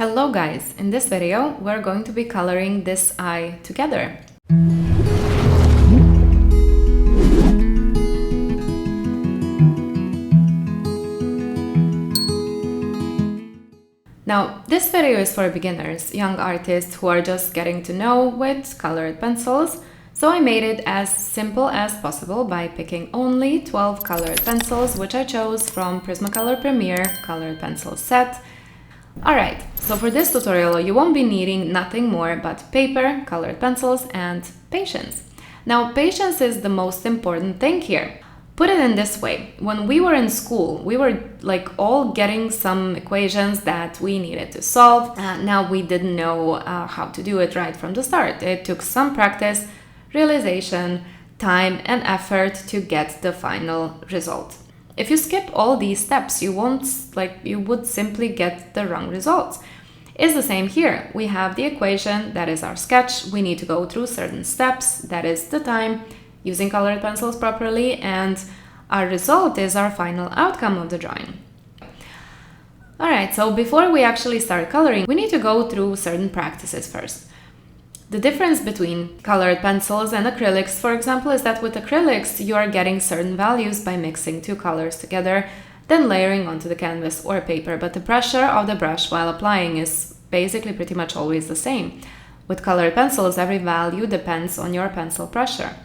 Hello guys, in this video we're going to be coloring this eye together. Now, this video is for beginners, young artists who are just getting to know with colored pencils, so I made it as simple as possible by picking only 12 colored pencils, which I chose from Prismacolor Premier Colored Pencil Set. Alright, so for this tutorial you won't be needing nothing more but paper, colored pencils and patience. Now, patience is the most important thing here. Put it in this way, when we were in school, we were all getting some equations that we needed to solve. Now we didn't know how to do it right from the start. It took some practice, realization, time and effort to get the final result. If you skip all these steps, you would simply get the wrong results. It's the same here. We have the equation, that is our sketch. We need to go through certain steps, that is the time, using colored pencils properly, and our result is our final outcome of the drawing. Alright, so before we actually start coloring, we need to go through certain practices first. The difference between colored pencils and acrylics, for example, is that with acrylics you are getting certain values by mixing two colors together, then layering onto the canvas or paper, but the pressure of the brush while applying is basically pretty much always the same. With colored pencils, every value depends on your pencil pressure.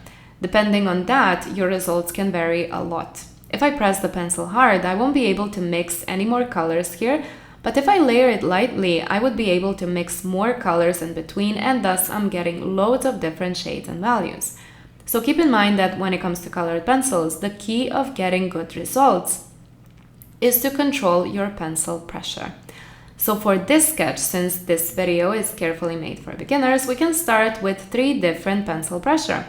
Depending on that, your results can vary a lot. If I press the pencil hard, I won't be able to mix any more colors here, but if I layer it lightly, I would be able to mix more colors in between, and thus I'm getting loads of different shades and values. So keep in mind that when it comes to colored pencils, the key of getting good results is to control your pencil pressure. So for this sketch, since this video is carefully made for beginners, we can start with 3 different pencil pressure.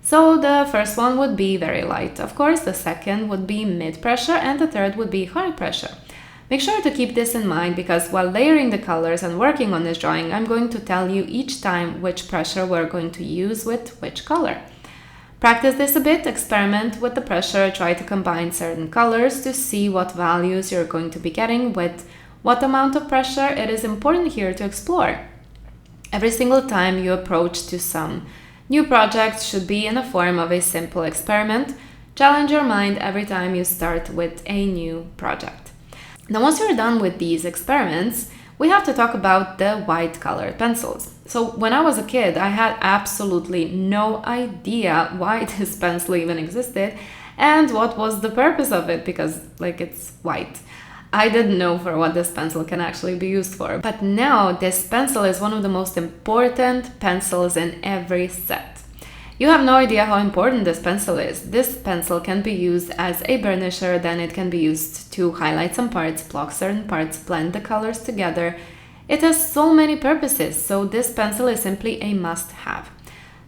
So the first one would be very light, of course, the second would be mid pressure, and the third would be hard pressure. Make sure to keep this in mind because while layering the colors and working on this drawing, I'm going to tell you each time which pressure we're going to use with which color. Practice this a bit, experiment with the pressure, try to combine certain colors to see what values you're going to be getting with what amount of pressure. It is important here to explore. Every single time you approach to some new project should be in the form of a simple experiment. Challenge your mind every time you start with a new project. Now, once you're done with these experiments, we have to talk about the white colored pencils. So when I was a kid, I had absolutely no idea why this pencil even existed and what was the purpose of it, because it's white. I didn't know for what this pencil can actually be used for. But now this pencil is one of the most important pencils in every set. You have no idea how important this pencil is. This pencil can be used as a burnisher, then it can be used to highlight some parts, block certain parts, blend the colors together. It has so many purposes, so this pencil is simply a must-have.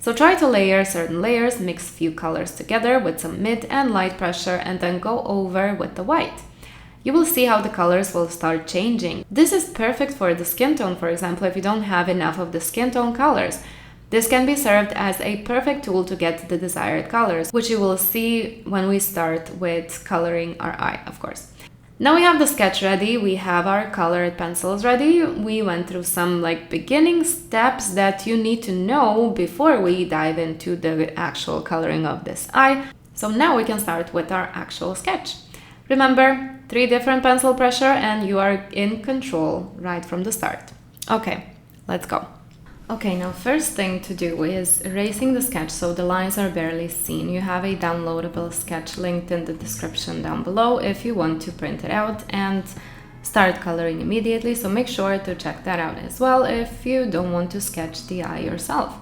So try to layer certain layers, mix few colors together with some mid and light pressure, and then go over with the white. You will see how the colors will start changing. This is perfect for the skin tone, for example, if you don't have enough of the skin tone colors. This can be served as a perfect tool to get the desired colors, which you will see when we start with coloring our eye, of course. Now we have the sketch ready, we have our colored pencils ready. We went through some beginning steps that you need to know before we dive into the actual coloring of this eye. So now we can start with our actual sketch. Remember, 3 different pencil pressure and you are in control right from the start. Okay, let's go. Okay, now first thing to do is erasing the sketch so the lines are barely seen. You have a downloadable sketch linked in the description down below if you want to print it out and start coloring immediately, so make sure to check that out as well if you don't want to sketch the eye yourself.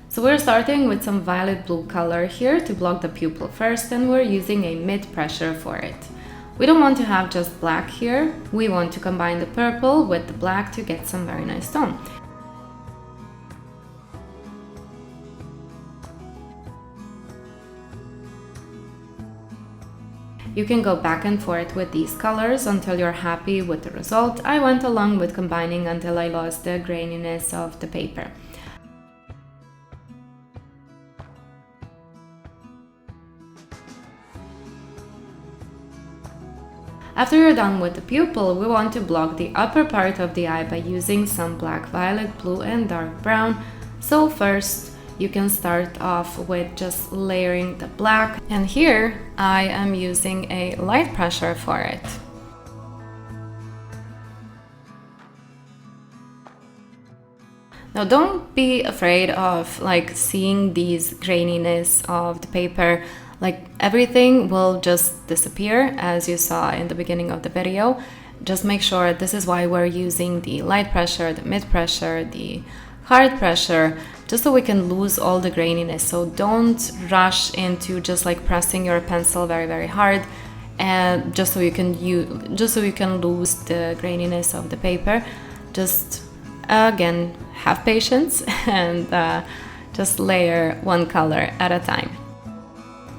So we're starting with some violet blue color here to block the pupil first, and we're using a mid pressure for it. We don't want to have just black here, we want to combine the purple with the black to get some very nice tone. You can go back and forth with these colors until you're happy with the result. I went along with combining until I lost the graininess of the paper. After you're done with the pupil, we want to block the upper part of the eye by using some black, violet, blue, and dark brown. So first, you can start off with just layering the black. And here, I am using a light pressure for it. Now don't be afraid of like seeing these graininess of the paper. Like everything will just disappear as you saw in the beginning of the video. Just make sure, this is why we're using the light pressure, the mid pressure, the hard pressure, just so we can lose all the graininess. So don't rush into just like pressing your pencil very hard, and just so you can lose the graininess of the paper. Just again, have patience and just layer one color at a time.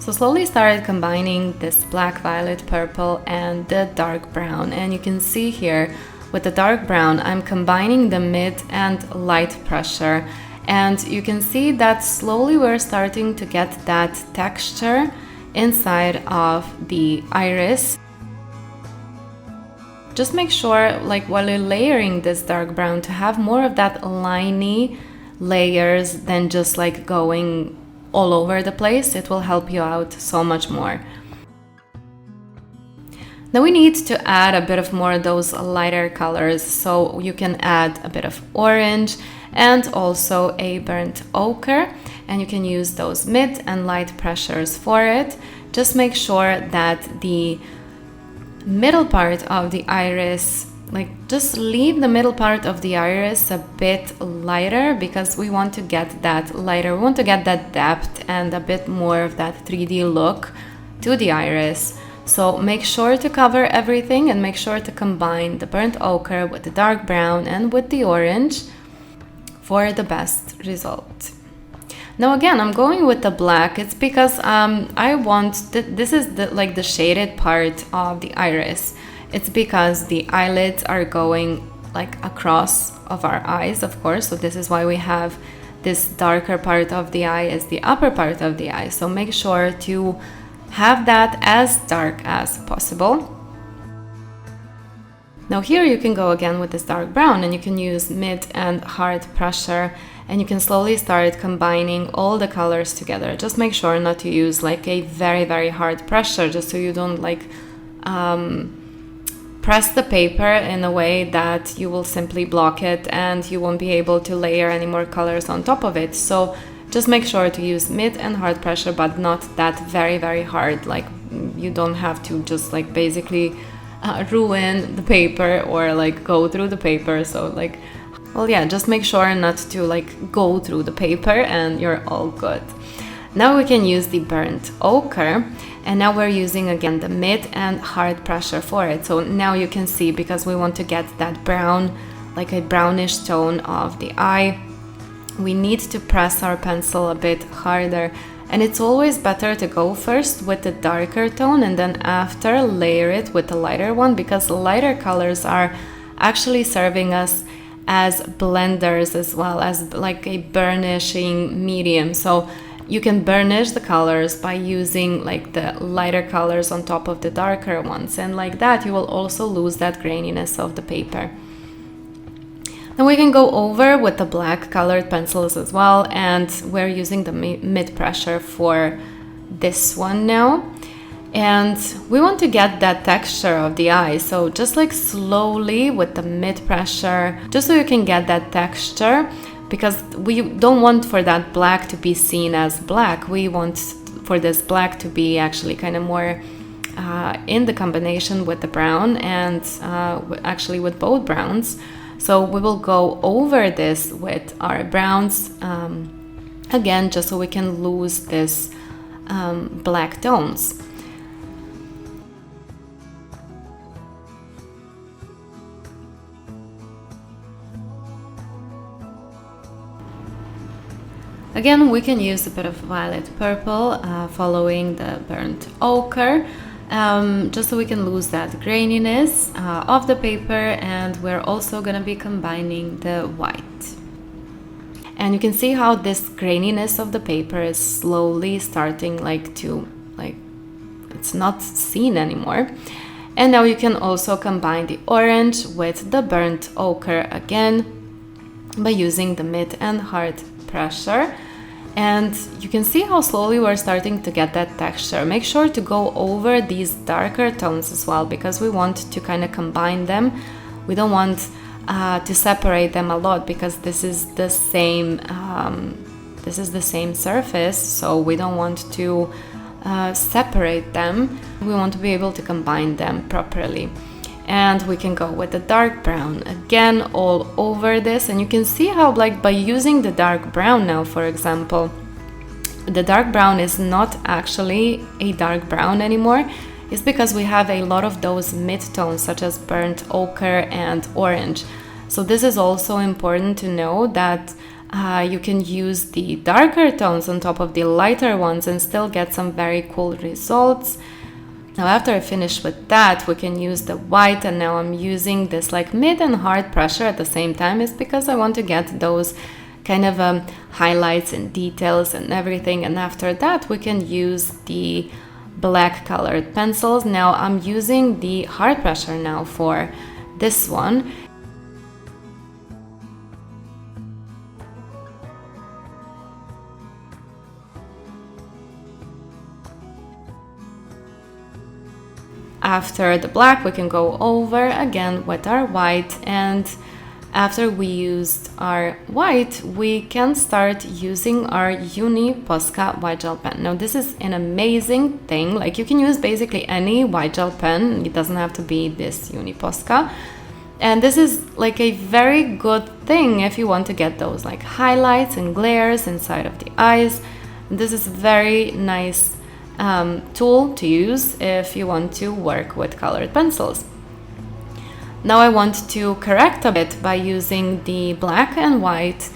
So slowly started combining this black, violet, purple and the dark brown, and you can see here with the dark brown I'm combining the mid and light pressure, and you can see that slowly we're starting to get that texture inside of the iris. Just make sure, like while you're layering this dark brown, to have more of that liney layers than just like going all over the place. It will help you out so much more. Now we need to add a bit of more of those lighter colors, so you can add a bit of orange and also a burnt ochre, and you can use those mid and light pressures for it. Just make sure that the middle part of the iris, like just leave the middle part of the iris a bit lighter, because we want to get that lighter, we want to get that depth and a bit more of that 3D look to the iris. So make sure to cover everything and make sure to combine the burnt ochre with the dark brown and with the orange for the best result. Now again, I'm going with the black. It's because I want this is the shaded part of the iris. It's because the eyelids are going like across of our eyes, of course. So this is why we have this darker part of the eye as the upper part of the eye. So make sure to have that as dark as possible. Now here you can go again with this dark brown, and you can use mid and hard pressure, and you can slowly start combining all the colors together. Just make sure not to use like a very hard pressure, just so you don't like press the paper in a way that you will simply block it and you won't be able to layer any more colors on top of it. So just make sure to use mid and hard pressure, but not that very hard. Like you don't have to just like basically ruin the paper or like go through the paper. So like, well, yeah, just make sure not to like go through the paper and you're all good. Now we can use the burnt ochre, and now we're using again the mid and hard pressure for it. So now you can see, because we want to get that brown, like a brownish tone of the eye, we need to press our pencil a bit harder. And it's always better to go first with the darker tone and then after layer it with the lighter one, because lighter colors are actually serving us as blenders as well as like a burnishing medium. So you can burnish the colors by using like the lighter colors on top of the darker ones, and like that you will also lose that graininess of the paper. Then we can go over with the black colored pencils as well, and we're using the mid pressure for this one now. And we want to get that texture of the eye, so just like slowly with the mid pressure, just so you can get that texture, because we don't want for that black to be seen as black. We want for this black to be actually kind of more in the combination with the brown and actually with both browns. So we will go over this with our browns again, just so we can lose this black tones. Again, we can use a bit of violet purple following the burnt ochre, just so we can lose that graininess of the paper, and we're also going to be combining the white. And you can see how this graininess of the paper is slowly starting like to, like, it's not seen anymore. And now you can also combine the orange with the burnt ochre again by using the mid and hard pressure. And you can see how slowly we're starting to get that texture. Make sure to go over these darker tones as well, because we want to kind of combine them. We don't want to separate them a lot, because this is the same surface, so we don't want to separate them. We want to be able to combine them properly. And we can go with the dark brown again all over this, and you can see how, like, by using the dark brown now, for example, the dark brown is not actually a dark brown anymore. It's because we have a lot of those mid-tones such as burnt ochre and orange. So this is also important to know, that you can use the darker tones on top of the lighter ones and still get some very cool results. Now after I finish with that, we can use the white, and now I'm using this like mid and hard pressure at the same time. It's because I want to get those kind of highlights and details and everything. And after that, we can use the black colored pencils. Now I'm using the hard pressure now for this one. After the black, we can go over again with our white, and after we used our white, we can start using our Uni Posca white gel pen. Now this is an amazing thing, like you can use basically any white gel pen, it doesn't have to be this Uni Posca. And this is like a very good thing if you want to get those like highlights and glares inside of the eyes. This is very nice tool to use if you want to work with colored pencils. Now I want to correct a bit by using the black and white.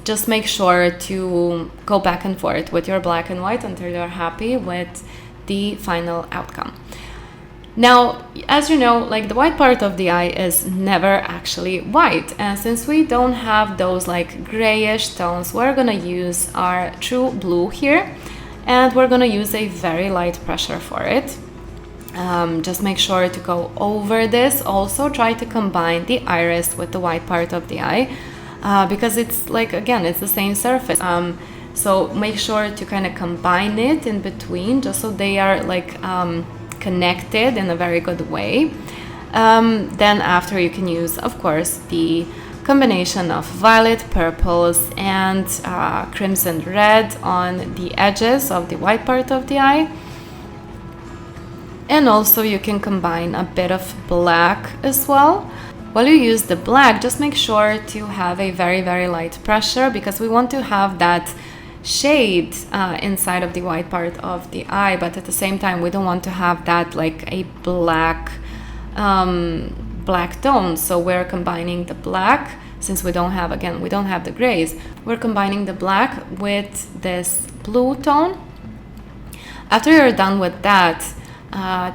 Just make sure to go back and forth with your black and white until you're happy with the final outcome. Now, as you know, like the white part of the eye is never actually white, and since we don't have those like grayish tones, we're gonna use our true blue here. And we're going to use a very light pressure for it. Just make sure to go over this. Also try to combine the iris with the white part of the eye, because it's like, again, it's the same surface. So make sure to kind of combine it in between, just so they are like connected in a very good way. Then after, you can use, of course, the combination of violet, purples, and crimson red on the edges of the white part of the eye. And also you can combine a bit of black as well. While you use the black, just make sure to have a very, very light pressure, because we want to have that shade inside of the white part of the eye, but at the same time we don't want to have that like a black tone. So we're combining the black, since we don't have the grays, we're combining the black with this blue tone. After you're done with that,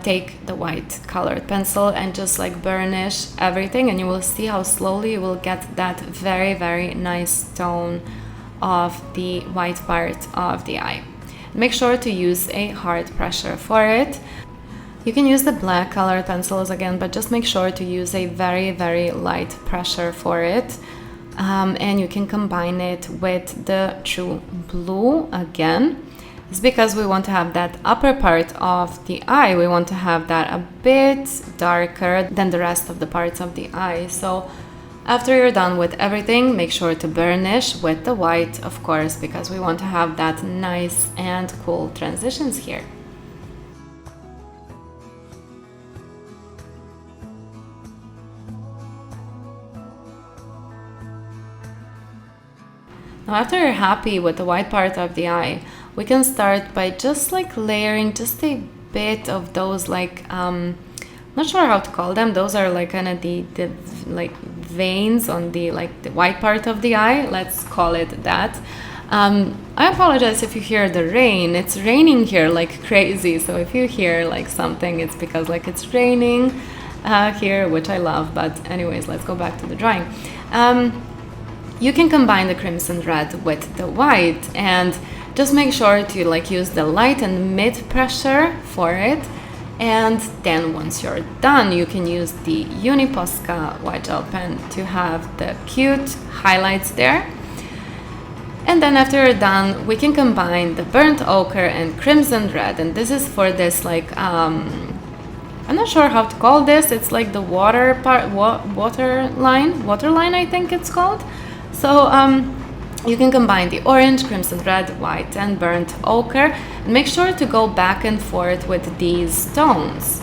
take the white colored pencil and just like burnish everything, and you will see how slowly you will get that very, very nice tone of the white part of the eye. Make sure to use a hard pressure for it. You can use the black colored pencils again, but just make sure to use a very, very light pressure for it. And you can combine it with the true blue again. It's because we want to have that upper part of the eye, we want to have that a bit darker than the rest of the parts of the eye. So after you're done with everything, make sure to burnish with the white, of course, because we want to have that nice and cool transitions here. Now after you're happy with the white part of the eye, we can start by just like layering just a bit of those like, not sure how to call them, those are like kind of the like veins on the like the white part of the eye, let's call it that. I apologize if you hear the rain, it's raining here like crazy, so if you hear like something, it's because like it's raining here, which I love, but anyways, let's go back to the drawing. You can combine the crimson red with the white, and just make sure to like use the light and mid pressure for it. And then once you're done, you can use the Uniposca white gel pen to have the cute highlights there. And then after you're done, we can combine the burnt ochre and crimson red. And this is for this like, I'm not sure how to call this. It's like the water part, water line I think it's called. So you can combine the orange, crimson red, white, and burnt ochre. And make sure to go back and forth with these tones.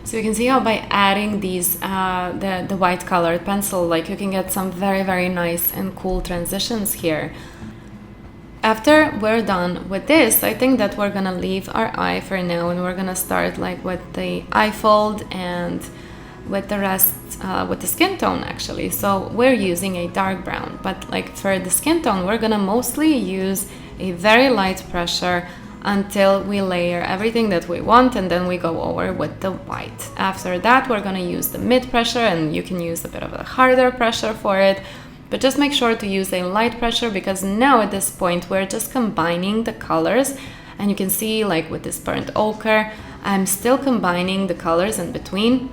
So you can see how by adding these, the white colored pencil, like you can get some very nice and cool transitions here. After we're done with this, I think that we're gonna leave our eye for now, and we're gonna start like with the eye fold and with the rest, with the skin tone actually. So we're using a dark brown, but like for the skin tone, we're gonna mostly use a very light pressure until we layer everything that we want, and then we go over with the white. After that, we're gonna use the mid pressure, and you can use a bit of a harder pressure for it, but just make sure to use a light pressure, because now at this point we're just combining the colors. And you can see like with this burnt ochre, I'm still combining the colors in between.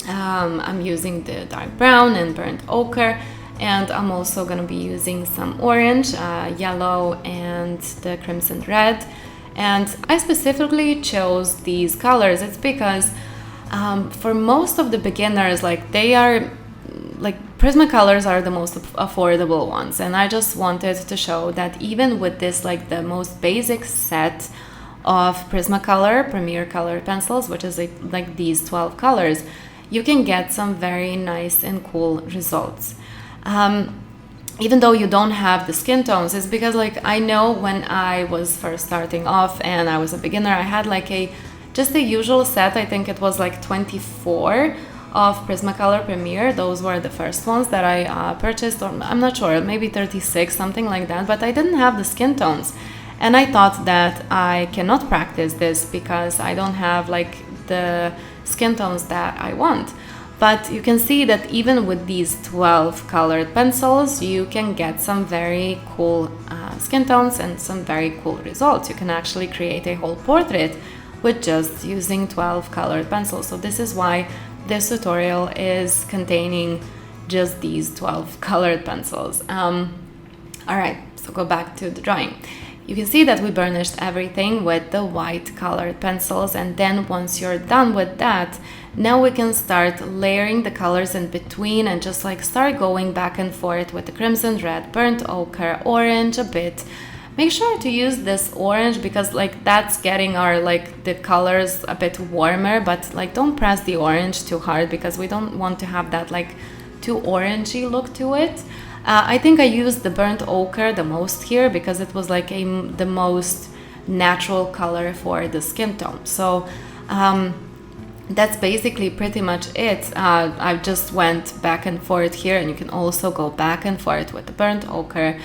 I'm using the dark brown and burnt ochre, and I'm also gonna be using some orange, yellow, and the crimson red. And I specifically chose these colors. It's because for most of the beginners, like they are like Prismacolors are the most affordable ones, and I just wanted to show that even with this, like the most basic set of Prismacolor Premier Color pencils, which is like these 12 colors, you can get some very nice and cool results. Even though you don't have the skin tones, it's because like I know when I was first starting off and I was a beginner, I had like just the usual set. I think it was like 24 of Prismacolor Premier. Those were the first ones that I purchased, or I'm not sure, maybe 36, something like that, but I didn't have the skin tones. And I thought that I cannot practice this because I don't have like the skin tones that I want. But you can see that even with these 12 colored pencils, you can get some very cool skin tones and some very cool results. You can actually create a whole portrait with just using 12 colored pencils. So this is why this tutorial is containing just these 12 colored pencils. All right, so go back to the drawing. You can see that we burnished everything with the white colored pencils, and then once you're done with that, now we can start layering the colors in between and just like start going back and forth with the crimson red, burnt ochre, orange a bit. Make sure to use this orange because like that's getting our like the colors a bit warmer, but like don't press the orange too hard because we don't want to have that like too orangey look to it. I think I used the burnt ochre the most here because it was like the most natural color for the skin tone. So that's basically pretty much it. I just went back and forth here, and you can also go back and forth with the burnt ochre.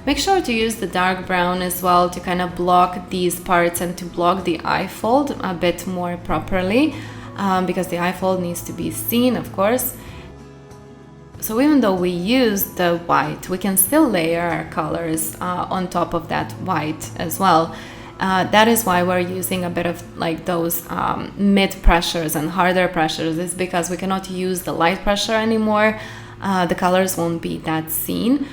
Make sure to use the dark brown as well to kind of block these parts and to block the eye fold a bit more properly, because the eye fold needs to be seen, of course. So even though we use the white, we can still layer our colors on top of that white as well. That is why we're using a bit of like those mid pressures and harder pressures. It's because we cannot use the light pressure anymore. The colors won't be that seen.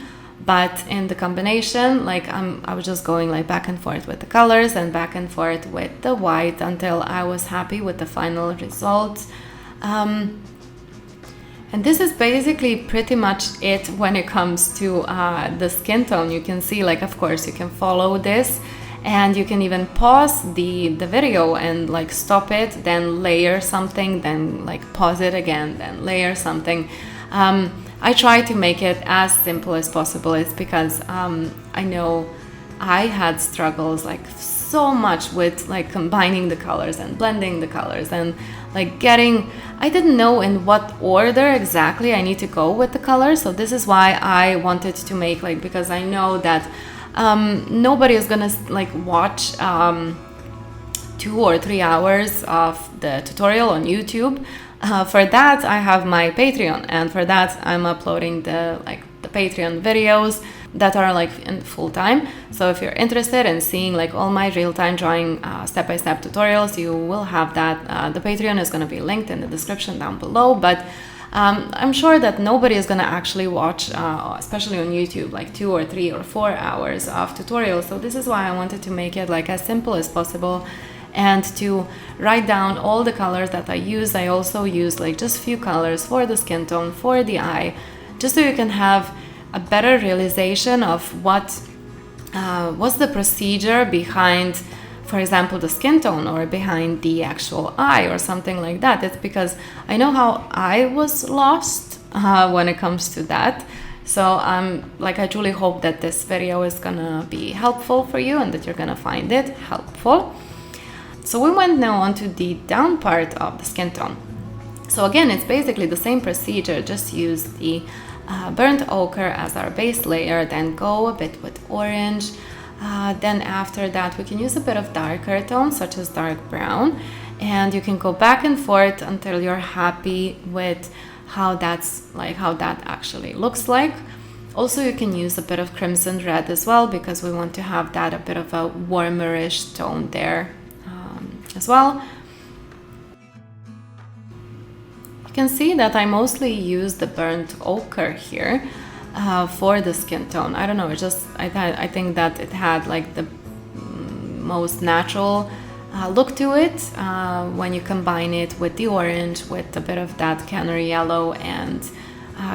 But in the combination, like I was just going like back and forth with the colors and back and forth with the white until I was happy with the final result. And this is basically pretty much it when it comes to the skin tone. You can see, like, of course, you can follow this, and you can even pause the video and like stop it, then layer something, then like pause it again, then layer something. I try to make it as simple as possible. It's because I know I had struggles like so much with like combining the colors and blending the colors and like I didn't know in what order exactly I need to go with the colors. So this is why I wanted to make like, because I know that nobody is gonna like watch 2 or 3 hours of the tutorial on YouTube. For that, I have my Patreon, and for that, I'm uploading the Patreon videos that are like in full time. So if you're interested in seeing like all my real-time drawing step-by-step tutorials, you will have that. The Patreon is going to be linked in the description down below, but I'm sure that nobody is going to actually watch, especially on YouTube, like 2 or 3 or 4 hours of tutorials. So this is why I wanted to make it like as simple as possible, and to write down all the colors that I use. I also use like just few colors for the skin tone, for the eye, just so you can have a better realization of what's the procedure behind, for example, the skin tone, or behind the actual eye, or something like that. It's because I know how I was lost when it comes to that. So I truly hope that this video is gonna be helpful for you, and that you're gonna find it helpful. So we went now on to the down part of the skin tone. So again, it's basically the same procedure, just use the burnt ochre as our base layer, then go a bit with orange. Then after that, we can use a bit of darker tones, such as dark brown, and you can go back and forth until you're happy with how that actually looks like. Also, you can use a bit of crimson red as well, because we want to have that a bit of a warmerish tone there as well. You can see that I mostly use the burnt ochre here for the skin tone. I don't know, I think that it had like the most natural look to it when you combine it with the orange, with a bit of that canary yellow and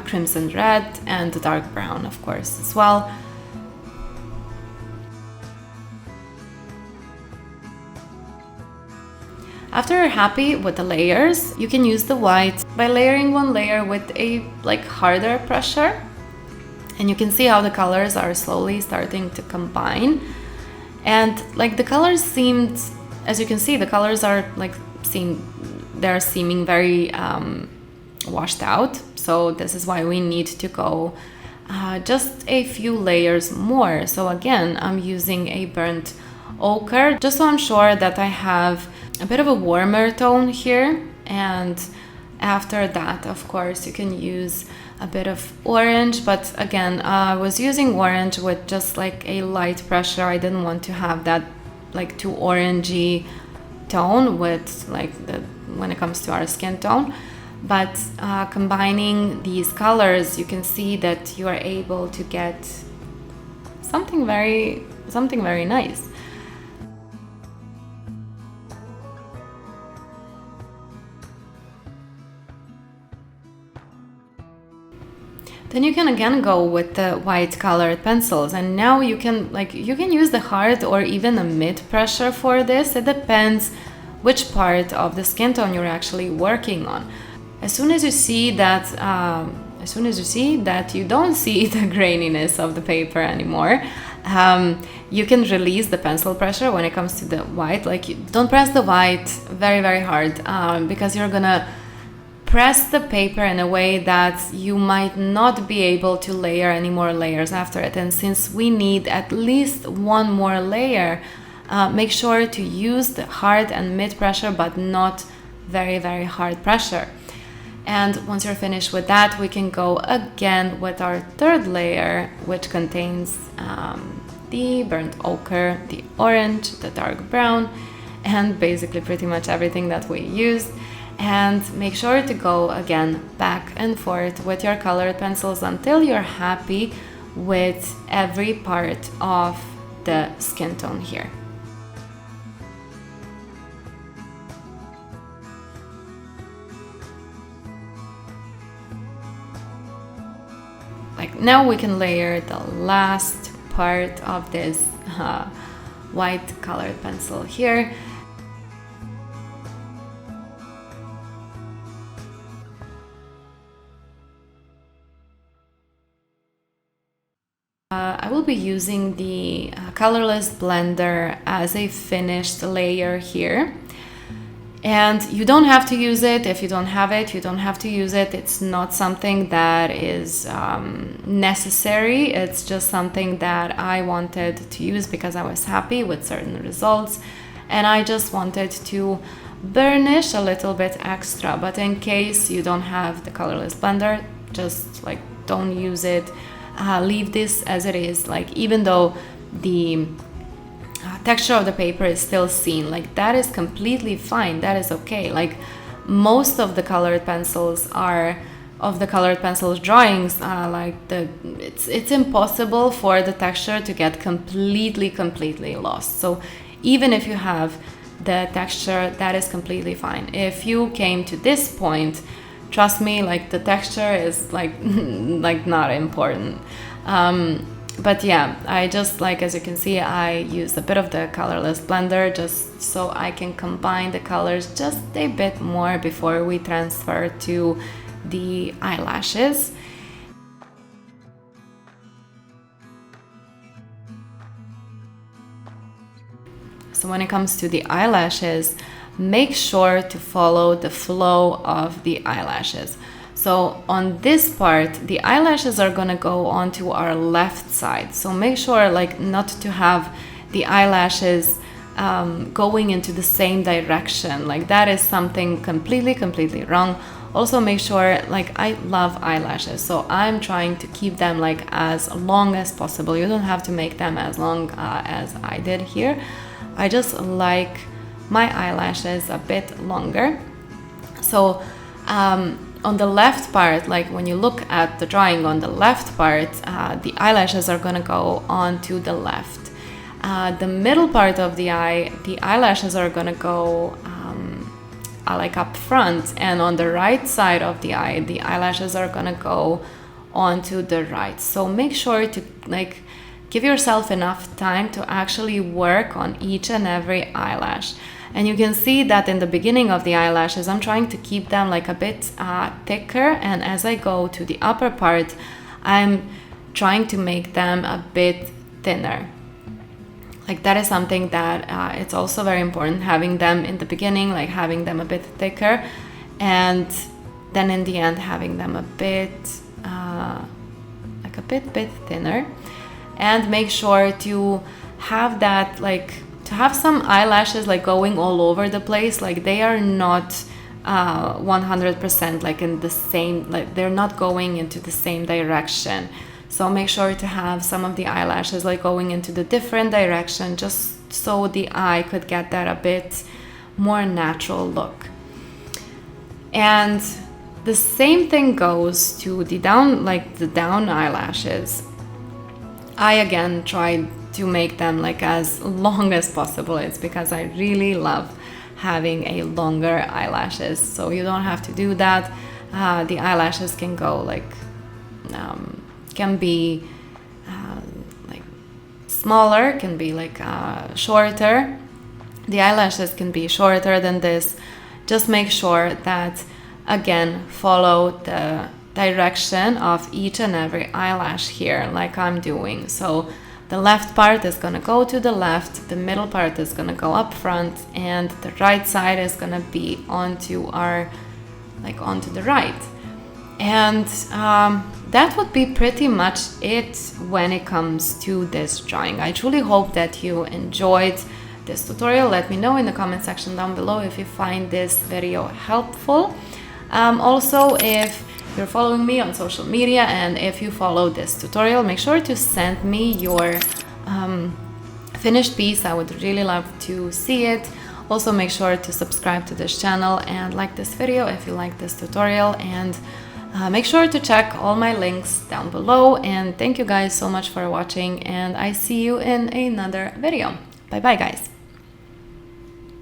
crimson red, and the dark brown, of course, as well. After you're happy with the layers, you can use the white by layering one layer with a harder pressure, and you can see how the colors are slowly starting to combine. And the colors seemed, as you can see, the colors are they're seeming very washed out. So this is why we need to go just a few layers more. So again, I'm using a burnt ochre, just so I'm sure that I have a bit of a warmer tone here. And after that, of course, you can use a bit of orange, but again, I was using orange with just a light pressure. I didn't want to have that too orangey tone with when it comes to our skin tone. But combining these colors, you can see that you are able to get something very nice. Then you can again go with the white colored pencils, and now you can use the hard or even a mid pressure for this. It depends which part of the skin tone you're actually working on. As soon as you see that you don't see the graininess of the paper anymore, you can release the pencil pressure when it comes to the white. Don't press the white very, very hard, because you're gonna press the paper in a way that you might not be able to layer any more layers after it. And since we need at least one more layer, make sure to use the hard and mid pressure, but not very, very hard pressure. And once you're finished with that, we can go again with our third layer, which contains the burnt ochre, the orange, the dark brown, and basically pretty much everything that we used. And make sure to go again back and forth with your colored pencils until you're happy with every part of the skin tone here. Now we can layer the last part of this white colored pencil here. I will be using the colorless blender as a finished layer here. And you don't have to use it. If you don't have it, you don't have to use it. It's not something that is necessary. It's just something that I wanted to use because I was happy with certain results. And I just wanted to burnish a little bit extra, but in case you don't have the colorless blender, just like don't use it. Leave this as it is, like even though the texture of the paper is still seen, like that is completely fine, that is okay. Like most of the colored pencils drawings, it's impossible for the texture to get completely lost. So even if you have the texture, that is completely fine. If you came to this point, trust me, like the texture is like like not important. But yeah, I just, like as you can see, I used a bit of the colorless blender just so I can combine the colors just a bit more before we transfer to the eyelashes. So when it comes to the eyelashes, make sure to follow the flow of the eyelashes. So on this part, the eyelashes are gonna go onto our left side. So make sure like not to have the eyelashes going into the same direction. Like that is something completely wrong. Also make sure, like I love eyelashes, so I'm trying to keep them like as long as possible. You don't have to make them as long as I did here. I just like my eyelashes a bit longer. So on the left part, like when you look at the drawing on the left part, the eyelashes are gonna go onto the left. The middle part of the eye, the eyelashes are gonna go like up front, and on the right side of the eye, the eyelashes are gonna go onto the right. So make sure to like give yourself enough time to actually work on each and every eyelash. And you can see that in the beginning of the eyelashes, I'm trying to keep them like a bit thicker, and as I go to the upper part, I'm trying to make them a bit thinner. Like that is something that it's also very important, having them in the beginning, like having them a bit thicker, and then in the end having them a bit like a bit thinner. And make sure to have that, like to have some eyelashes like going all over the place, like they are not 100% like in the same, like they're not going into the same direction. So make sure to have some of the eyelashes like going into the different direction, just so the eye could get that a bit more natural look. And the same thing goes to the down, like the down eyelashes. I again tried to make them like as long as possible. It's because I really love having a longer eyelashes. So you don't have to do that. The eyelashes can go like can be like smaller, can be like shorter. The eyelashes can be shorter than this. Just make sure that again follow the direction of each and every eyelash here, like I'm doing. So the left part is gonna go to the left, the middle part is gonna go up front, and the right side is gonna be onto our, like onto the right. And that would be pretty much it when it comes to this drawing. I truly hope that you enjoyed this tutorial. Let me know in the comment section down below if you find this video helpful. Also, if you're following me on social media and if you follow this tutorial, make sure to send me your finished piece. I would really love to see it. Also make sure to subscribe to this channel and like this video if you like this tutorial, and make sure to check all my links down below. And thank you guys so much for watching, and I see you in another video. Bye bye guys.